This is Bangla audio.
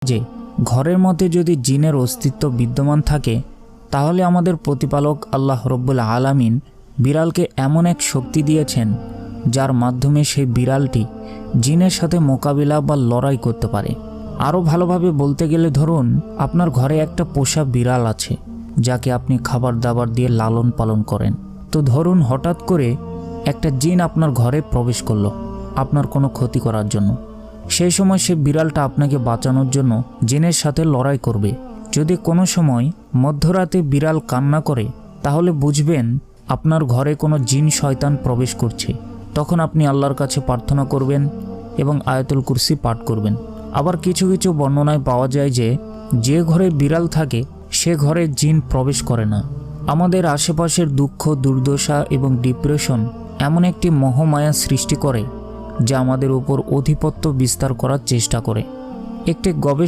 যে ঘরের মধ্যে যদি জিনের অস্তিত্ব বিদ্যমান থাকে তাহলে আমাদের প্রতিপালক আল্লাহ রব্বুল আলামিন বিড়ালকে এমন এক শক্তি দিয়েছেন যার মাধ্যমে সেই বিড়ালটি জিনের সাথে মোকাবিলা বা লড়াই করতে পারে। আরও ভালোভাবে বলতে গেলে ধরুন আপনার ঘরে একটা পোষা বিড়াল আছে যাকে আপনি খাবার দাবার দিয়ে লালন পালন করেন। তো ধরুন হঠাৎ করে একটা জিন আপনার ঘরে প্রবেশ করলো আপনার কোনো ক্ষতি করার জন্য। সেই সময় সে বিড়ালটা আপনাকে বাঁচানোর জন্য জিনের সাথে লড়াই করবে। যদি কোনো সময় মধ্যরাতে বিড়াল কান্না করে তাহলে বুঝবেন আপনার ঘরে কোনো জিন শয়তান প্রবেশ করছে। তখন আপনি আল্লাহর কাছে প্রার্থনা করবেন এবং আয়াতুল কুরসি পাঠ করবেন। আবার কিছু কিছু বর্ণনায় পাওয়া যায় যে ঘরে বিড়াল থাকে সে ঘরে জিন প্রবেশ করে না। আমাদের আশেপাশের দুঃখ, দুর্দশা এবং ডিপ্রেশন এমন একটি মোহমায়া সৃষ্টি করে যা আমাদের উপর আধিপত্য বিস্তার করার চেষ্টা করে। একটি গবেষণা